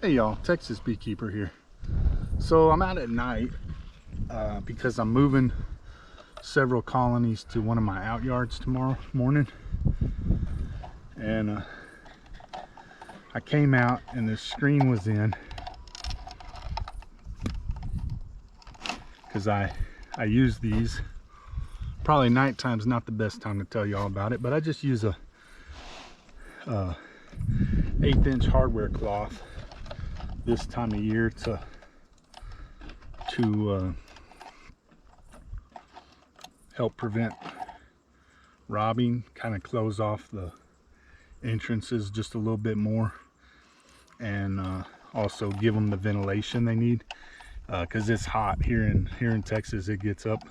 Hey y'all, Texas Beekeeper here. So I'm out at night because I'm moving several colonies to one of my out yards tomorrow morning. And I came out and the screen was in because I use these. Probably nighttime's not the best time to tell y'all about it, but I just use a 1/8" hardware cloth this time of year to help prevent robbing, kind of close off the entrances just a little bit more, and also give them the ventilation they need, because it's hot here in Texas. It gets up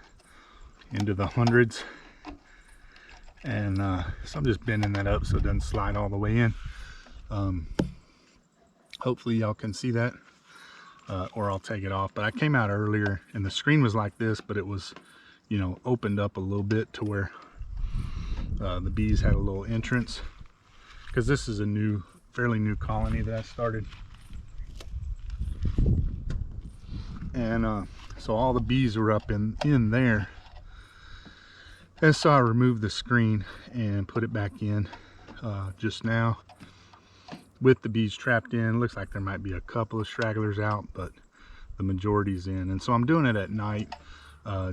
into the hundreds, and so I'm just bending that up so it doesn't slide all the way in. Hopefully y'all can see that, or I'll take it off. But I came out earlier and the screen was like this, but it was, you know, opened up a little bit to where the bees had a little entrance, because this is a fairly new colony that I started. And so all the bees were up in there, and so I removed the screen and put it back in just now with the bees trapped in. Looks like there might be a couple of stragglers out, but the majority's in. And so I'm doing it at night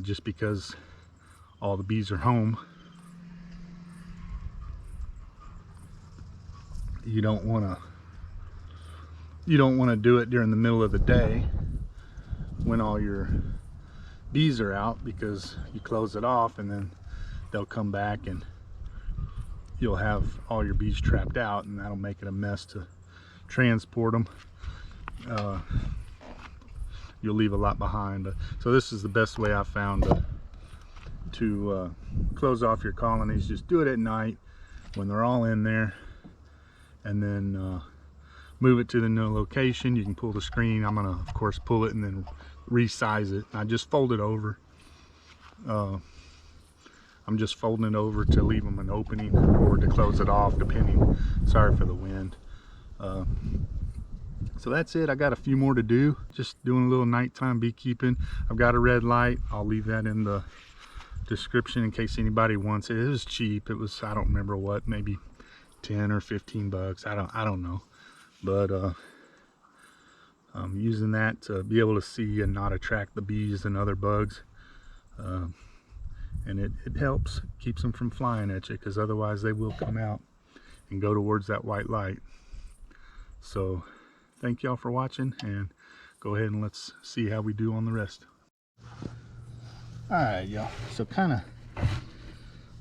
just because all the bees are home. You don't want to do it during the middle of the day when all your bees are out, because you close it off and then they'll come back and you'll have all your bees trapped out, and that'll make it a mess to transport them. You'll leave a lot behind. So this is the best way I've found to close off your colonies. Just do it at night when they're all in there, and then move it to the new location. You can pull the screen. I'm gonna, of course, pull it and then resize it. I just fold it over. I'm just folding it over to leave them an opening or to close it off, depending. Sorry for the wind. So that's it. I got a few more to do. Just doing a little nighttime beekeeping. I've got a red light. I'll leave that in the description in case anybody wants it. It was cheap. It was, I don't remember what, maybe 10 or 15 bucks. I don't know. But I'm using that to be able to see and not attract the bees and other bugs. And it helps, keeps them from flying at you, because otherwise they will come out and go towards that white light. So thank y'all for watching, and go ahead and let's see how we do on the rest. All right, y'all, so kind of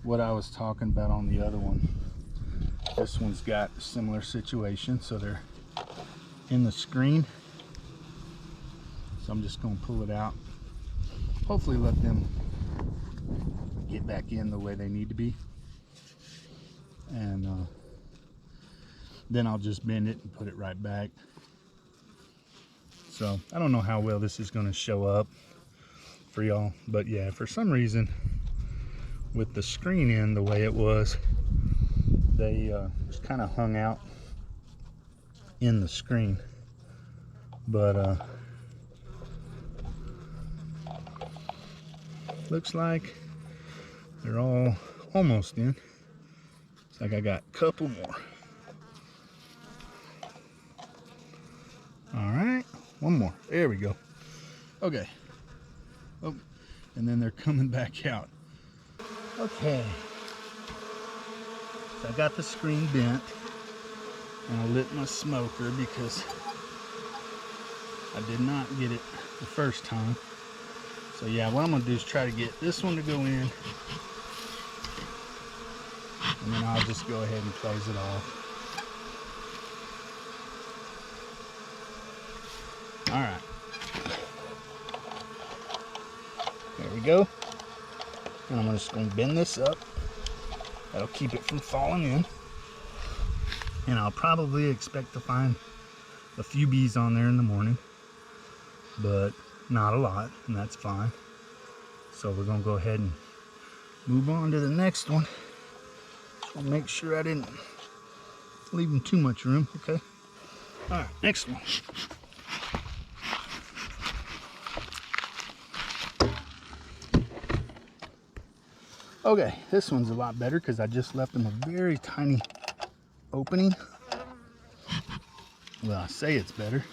what I was talking about on the other one. This one's got a similar situation, so they're in the screen. So I'm just going to pull it out, hopefully let them get back in the way they need to be, and then I'll just bend it and put it right back. So I don't know how well this is going to show up for y'all, but yeah, for some reason with the screen in the way it was, they just kind of hung out in the screen. But looks like they're all almost in. It's like I got a couple more. All right, one more. There we go. Okay. Oh, and then they're coming back out. Okay. So I got the screen bent, and I lit my smoker because I did not get it the first time. So yeah, what I'm gonna do is try to get this one to go in, and then I'll just go ahead and close it off. All right, there we go. And I'm just gonna bend this up. That'll keep it from falling in. And I'll probably expect to find a few bees on there in the morning, but not a lot, and that's fine. So we're gonna go ahead and move on to the next one. Just wanna make sure I didn't leave them too much room. Okay, All right, next one. Okay, this one's a lot better because I just left them a very tiny opening. Well, I say it's better.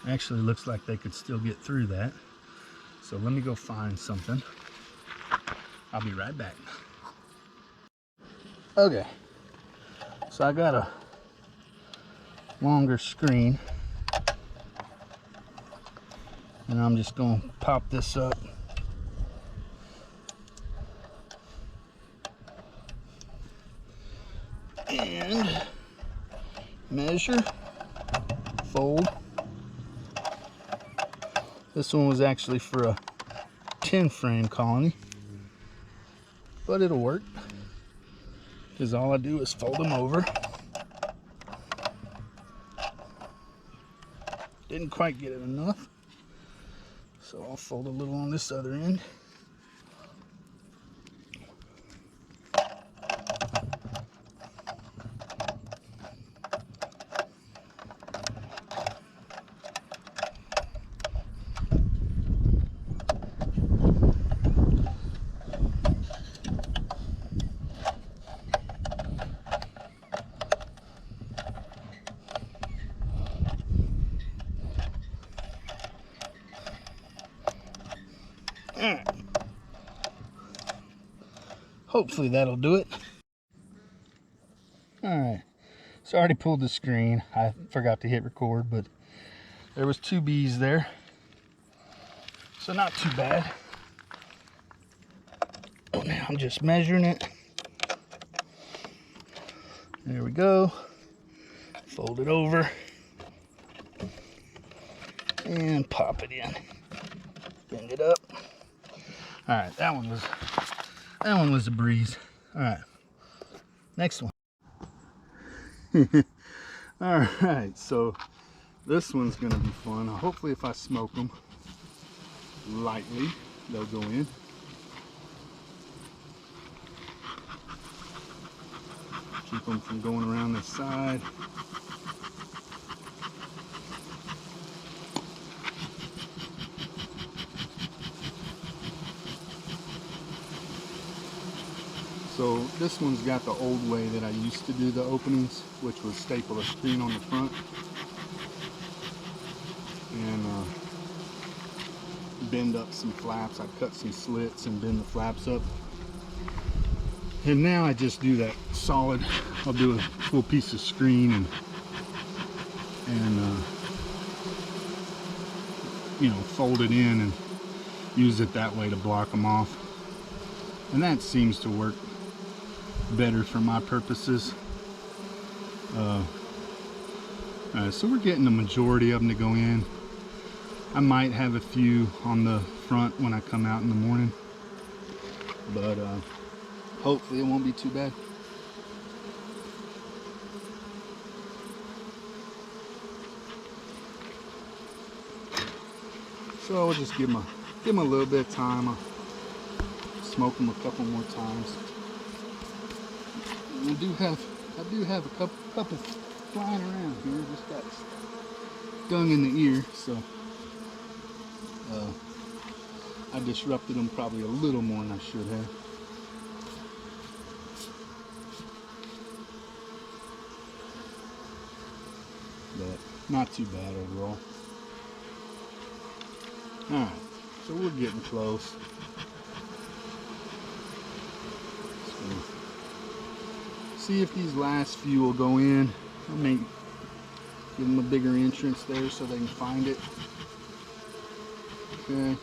Actually looks like they could still get through that. So let me go find something. I'll be right back. Okay, so I got a longer screen, and I'm just going to pop this up. And measure, fold. This one was actually for a 10 frame colony, but it'll work because all I do is fold them over. Didn't quite get it enough, so I'll fold a little on this other end. Alright. Hopefully that'll do it. Alright. So I already pulled the screen. I forgot to hit record, but there was 2 bees there. So not too bad. Oh, now I'm just measuring it. There we go. Fold it over. And pop it in. Bend it up. Alright, that one was a breeze. Alright. Next one. Alright, so this one's gonna be fun. Hopefully if I smoke them lightly, they'll go in. Keep them from going around this side. So this one's got the old way that I used to do the openings, which was staple a screen on the front and bend up some flaps. I'd cut some slits and bend the flaps up. And now I just do that solid. I'll do a full piece of screen and you know, fold it in and use it that way to block them off. And that seems to work better for my purposes. So we're getting the majority of them to go in. I might have a few on the front when I come out in the morning, but hopefully it won't be too bad. So I'll just give them a little bit of time. I'll smoke them a couple more times. And I do have a couple flying around here. Just got stung in the ear, so I disrupted them probably a little more than I should have. But not too bad overall. Alright, so we're getting close. See if these last few will go in. I may give them a bigger entrance there so they can find it. Okay.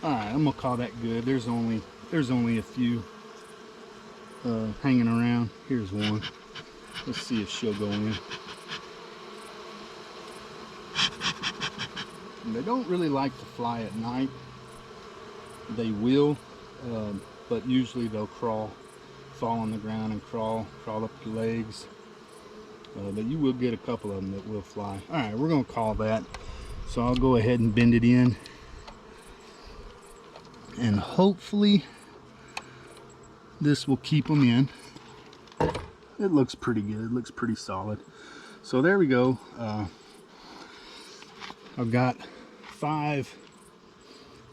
Alright, I'm gonna call that good. There's only a few hanging around. Here's one. Let's see if she'll go in. And they don't really like to fly at night. They will, but usually they'll crawl fall on the ground and crawl up your legs. But you will get a couple of them that will fly. All right, we're gonna call that. So I'll go ahead and bend it in, and hopefully this will keep them in. It looks pretty good. It looks pretty solid. So there we go. I've got I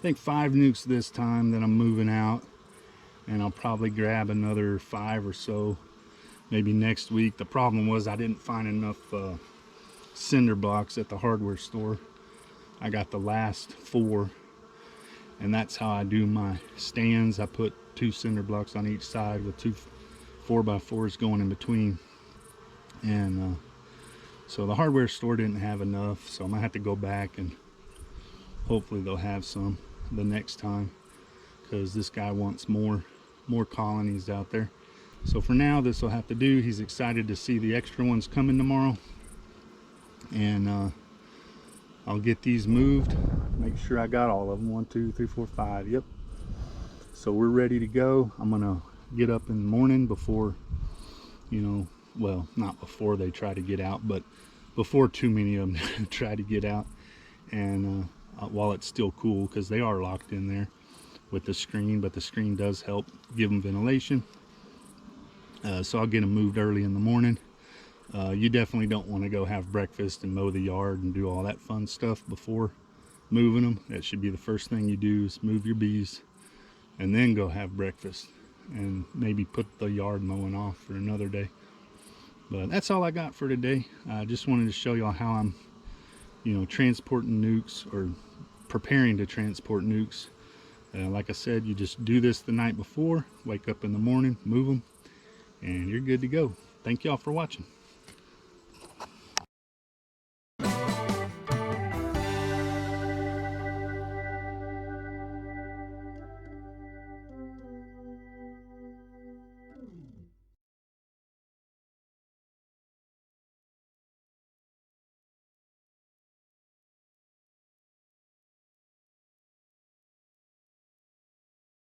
think five nukes this time that I'm moving out, and I'll probably grab another 5 or so maybe next week. The problem was I didn't find enough cinder blocks at the hardware store. I got the last 4, and that's how I do my stands. I put 2 cinder blocks on each side with 2 4x4s going in between, and so the hardware store didn't have enough, so I'm gonna have to go back and hopefully they'll have some the next time, because this guy wants more colonies out there. So for now, this will have to do. He's excited to see the extra ones coming tomorrow, and I'll get these moved, make sure I got all of them. 1 2 3 4 5. Yep. So we're ready to go. I'm gonna get up in the morning before, you know, well, not before they try to get out, but before too many of them try to get out, and while it's still cool, because they are locked in there with the screen, but the screen does help give them ventilation. So I'll get them moved early in the morning. You definitely don't want to go have breakfast and mow the yard and do all that fun stuff before moving them. That should be the first thing you do, is move your bees and then go have breakfast, and maybe put the yard mowing off for another day. But that's all I got for today. I just wanted to show y'all how I'm, you know, transporting nukes, or preparing to transport nukes. Like I said, you just do this the night before, wake up in the morning, move them, and you're good to go. Thank y'all for watching.